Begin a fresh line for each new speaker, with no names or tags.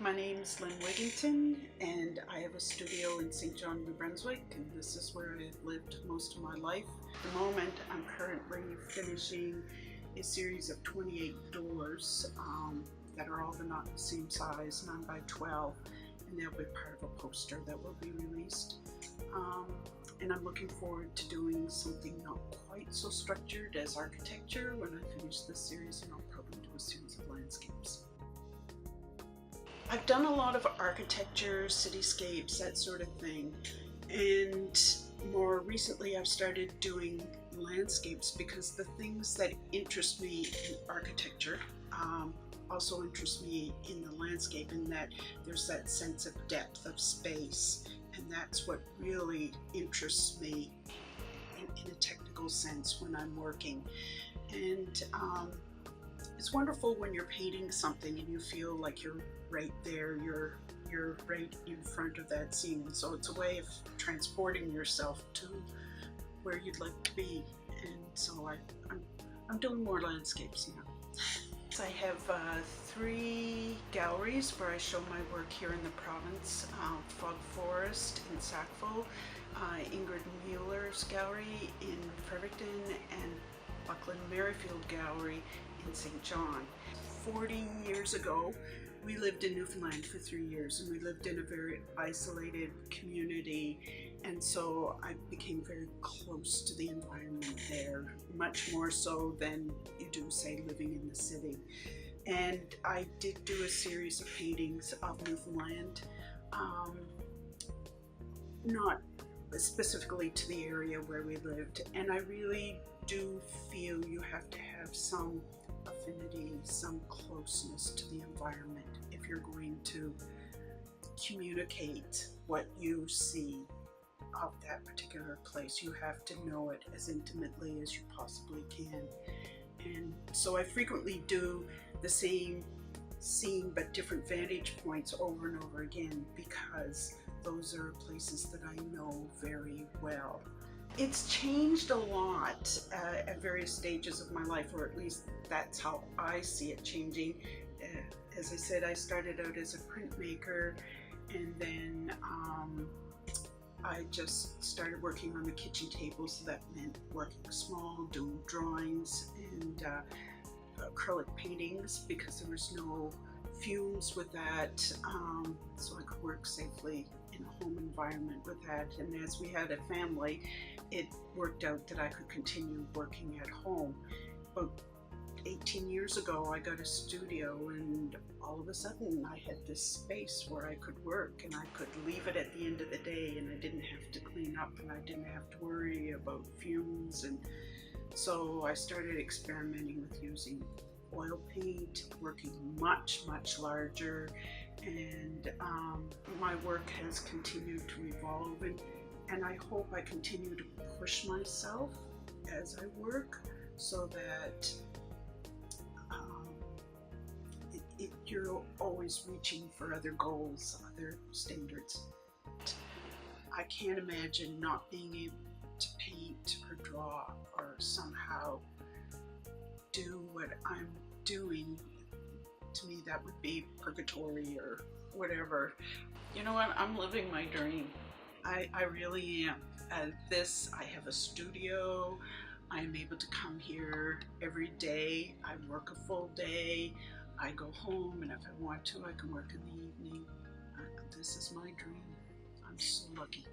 My name's Lynn Wigginton, and I have a studio in St. John, New Brunswick, and this is where I've lived most of my life. At the moment, I'm currently finishing a series of 28 doors that are all not the same size, 9 by 12, and they'll be part of a poster that will be released. And I'm looking forward to doing something not quite so structured as architecture when I finish this series, and I'll probably do a series of landscapes. I've done a lot of architecture, cityscapes, that sort of thing, and more recently I've started doing landscapes because the things that interest me in architecture also interest me in the landscape, in that there's that sense of depth of space, and that's what really interests me in a technical sense when I'm working. And it's wonderful when you're painting something and you feel like you're right there, you're right in front of that scene. So it's a way of transporting yourself to where you'd like to be. And so I'm doing more landscapes now. I have 3 galleries where I show my work here in the province. Fog Forest in Sackville, Ingrid Mueller's gallery in Fredericton, and Buckland Merrifield Gallery in St. John. 40 years ago, we lived in Newfoundland for 3 years, and we lived in a very isolated community, and so I became very close to the environment there, much more so than you do, say, living in the city. And I did do a series of paintings of Newfoundland, not specifically to the area where we lived, and I really do feel you have to have some affinity, some closeness to the environment if you're going to communicate what you see of that particular place. You have to know it as intimately as you possibly can. And so I frequently do the same scene but different vantage points over and over again, because those are places that I know very well. It's changed a lot at various stages of my life, or at least that's how I see it changing. As I said, I started out as a printmaker, and then I just started working on the kitchen table, so that meant working small, doing drawings and acrylic paintings, because there was no fumes with that, so I could work safely in a home environment with that. And as we had a family, it worked out that I could continue working at home. About 18 years ago, I got a studio, and all of a sudden I had this space where I could work, and I could leave it at the end of the day, and I didn't have to clean up, and I didn't have to worry about fumes. And so I started experimenting with using oil paint, working much larger, and my work has continued to evolve, and I hope I continue to push myself as I work, so that you're always reaching for other goals, other standards. I can't imagine not being able to paint or draw or somehow do what I'm doing. To me, that would be purgatory or whatever. You know what? I'm living my dream. I really am. I have a studio. I'm able to come here every day. I work a full day. I go home, and if I want to, I can work in the evening. This is my dream. I'm so lucky.